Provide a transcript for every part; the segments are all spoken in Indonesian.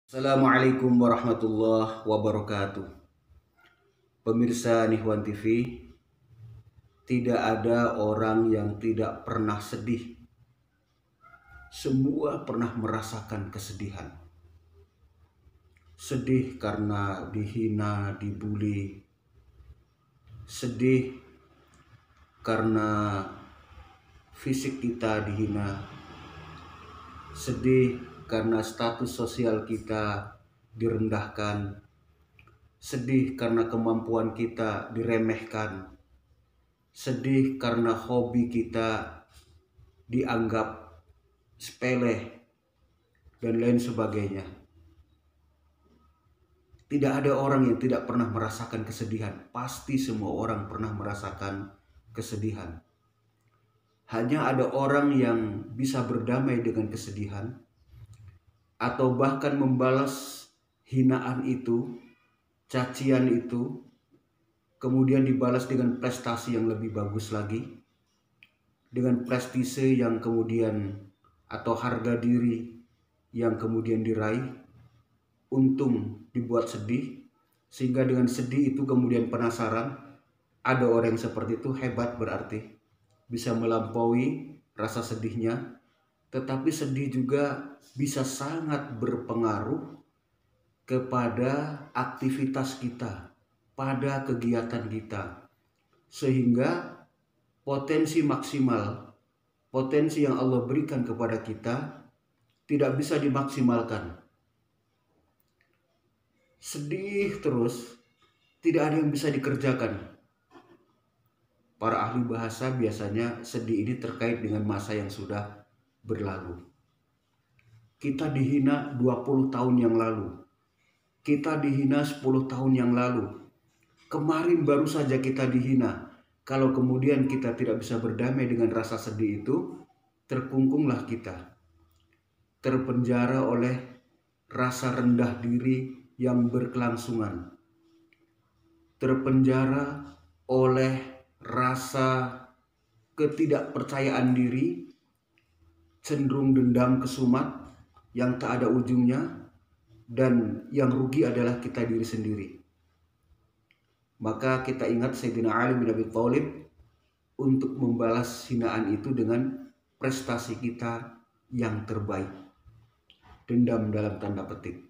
Assalamualaikum warahmatullahi wabarakatuh. Pemirsa Nihwan TV, tidak ada orang yang tidak pernah sedih. Semua pernah merasakan kesedihan. Sedih karena dihina, dibully. Sedih karena fisik kita dihina. Sedih karena status sosial kita direndahkan. Sedih karena kemampuan kita diremehkan. Sedih karena hobi kita dianggap sepele dan lain sebagainya. Tidak ada orang yang tidak pernah merasakan kesedihan. Pasti semua orang pernah merasakan kesedihan. Hanya ada orang yang bisa berdamai dengan kesedihan atau bahkan membalas hinaan itu, cacian itu, kemudian dibalas dengan prestasi yang lebih bagus lagi, dengan prestise yang kemudian atau harga diri yang kemudian diraih, untung dibuat sedih, sehingga dengan sedih itu kemudian penasaran. Ada orang yang seperti itu hebat, berarti bisa melampaui rasa sedihnya. Tetapi sedih juga bisa sangat berpengaruh kepada aktivitas kita, pada kegiatan kita, sehingga potensi maksimal, potensi yang Allah berikan kepada kita tidak bisa dimaksimalkan. Sedih terus, tidak ada yang bisa dikerjakan. Para ahli bahasa biasanya sedih ini terkait dengan masa yang sudah berlalu. Kita dihina 20 tahun yang lalu. Kita dihina 10 tahun yang lalu. Kemarin baru saja kita dihina. Kalau kemudian kita tidak bisa berdamai dengan rasa sedih itu, terkungkunglah kita. Terpenjara oleh rasa rendah diri yang berkelangsungan. Terpenjara oleh rasa ketidakpercayaan diri, cenderung dendam kesumat yang tak ada ujungnya, dan yang rugi adalah kita diri sendiri. Maka kita ingat Sayyidina Ali bin Abi Thalib untuk membalas hinaan itu dengan prestasi kita yang terbaik. Dendam dalam tanda petik.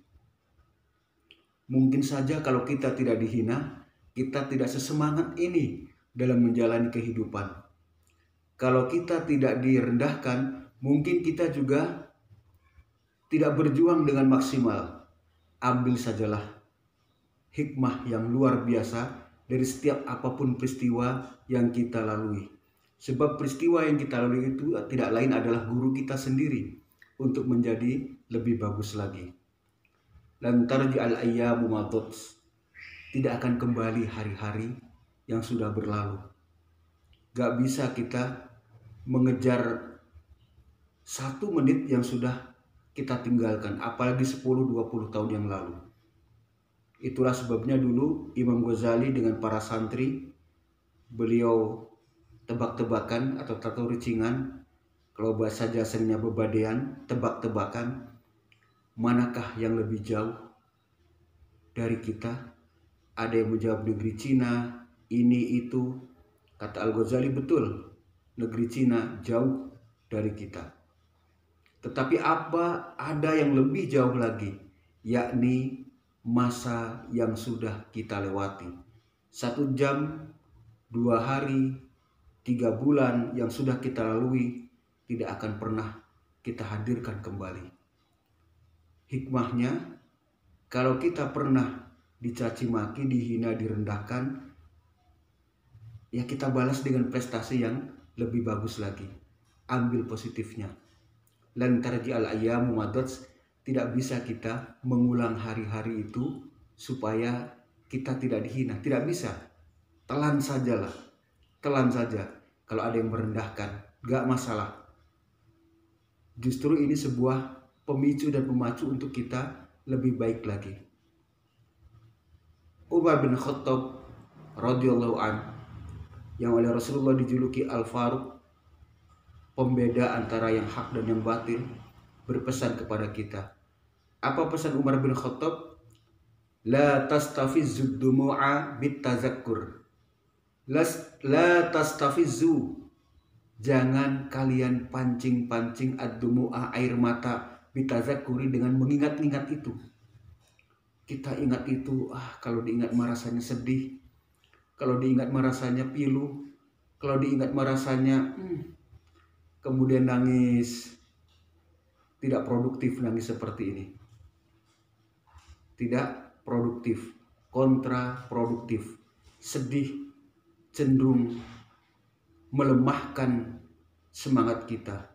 Mungkin saja kalau kita tidak dihina, kita tidak sesemangat ini dalam menjalani kehidupan. Kalau kita tidak direndahkan, mungkin kita juga tidak berjuang dengan maksimal. Ambil sajalah hikmah yang luar biasa dari setiap apapun peristiwa yang kita lalui. Sebab peristiwa yang kita lalui itu tidak lain adalah guru kita sendiri untuk menjadi lebih bagus lagi. Lan tarji'al ayyamu matot. Tidak akan kembali hari-hari yang sudah berlalu. Gak bisa kita mengejar 1 menit yang sudah kita tinggalkan, apalagi 10-20 tahun yang lalu. Itulah sebabnya dulu Imam Ghazali dengan para santri, beliau tebak-tebakan atau tato ricingan, kalau bahasa jasanya bebadean, tebak-tebakan, manakah yang lebih jauh dari kita. Ada yang menjawab negeri Cina, ini itu. Kata Al-Ghazali, betul, negeri Cina jauh dari kita. Tetapi ada yang lebih jauh lagi, yakni masa yang sudah kita lewati. 1 jam, 2 hari, 3 bulan yang sudah kita lalui tidak akan pernah kita hadirkan kembali. Hikmahnya, kalau kita pernah dicaci maki, dihina, direndahkan, ya kita balas dengan prestasi yang lebih bagus lagi. Ambil positifnya. Lan tarji'al ayyamu madat. Tidak bisa kita mengulang hari-hari itu supaya kita tidak dihina. Tidak bisa. Telan sajalah. Telan saja. Kalau ada yang merendahkan, gak masalah. Justru ini sebuah pemicu dan pemacu untuk kita lebih baik lagi. Umar bin Khattab radhiyallahu an, yang oleh Rasulullah dijuluki Al-Faruq, pembeda antara yang hak dan yang batil, berpesan kepada kita, Apa pesan Umar bin Khattab? La tastafizzud dumu'a bitazakkur. La tastafizzu. Jangan kalian pancing-pancing ad-dumu'a, air mata, bitazakuri, dengan mengingat-ingat itu. Kita ingat itu, kalau diingat merasanya sedih, kalau diingat merasanya pilu, kalau diingat merasanya kemudian nangis. Tidak produktif nangis seperti ini. Tidak produktif, kontraproduktif. Sedih cenderung melemahkan semangat kita.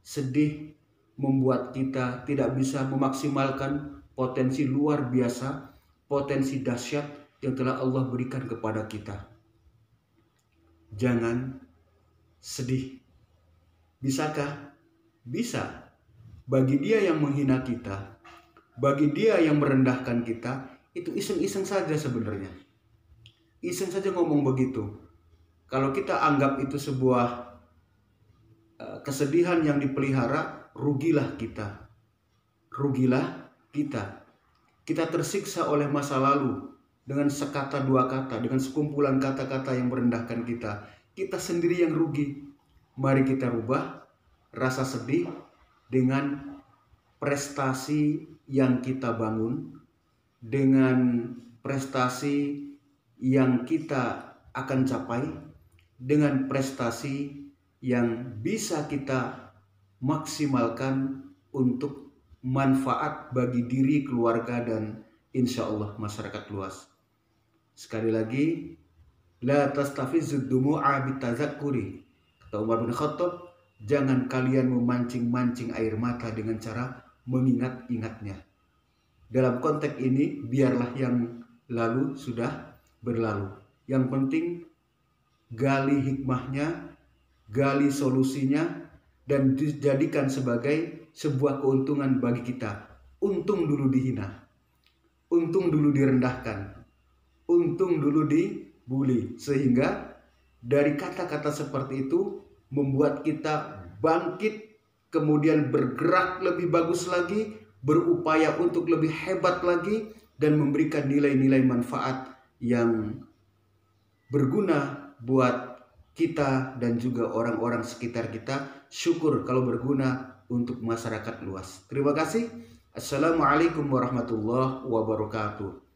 Sedih membuat kita tidak bisa memaksimalkan potensi luar biasa, potensi dahsyat yang telah Allah berikan kepada kita. Jangan sedih. Bisakah? Bisa. Bagi dia yang menghina kita, bagi dia yang merendahkan kita, itu iseng-iseng saja sebenarnya. Iseng saja ngomong begitu. Kalau kita anggap itu sebuah kesedihan yang dipelihara, rugilah kita. Rugilah kita. Kita tersiksa oleh masa lalu dengan sekata dua kata, dengan sekumpulan kata-kata yang merendahkan kita. Kita sendiri yang rugi. Mari kita rubah rasa sedih dengan prestasi yang kita bangun, dengan prestasi yang kita akan capai, dengan prestasi yang bisa kita maksimalkan untuk manfaat bagi diri, keluarga, dan insya Allah masyarakat luas. Sekali lagi, la tastafizzud dumu'a bitazakuri. Kata Umar bin Khattab, jangan kalian memancing-mancing air mata dengan cara mengingat-ingatnya. Dalam konteks ini, biarlah yang lalu sudah berlalu. Yang penting, gali hikmahnya, gali solusinya, dan dijadikan sebagai sebuah keuntungan bagi kita. Untung dulu dihina, untung dulu direndahkan, untung dulu dibully. Sehingga dari kata-kata seperti itu membuat kita bangkit, kemudian bergerak lebih bagus lagi, berupaya untuk lebih hebat lagi, dan memberikan nilai-nilai manfaat yang berguna buat kita dan juga orang-orang sekitar kita. Syukur kalau berguna untuk masyarakat luas. Terima kasih. Assalamualaikum warahmatullahi wabarakatuh.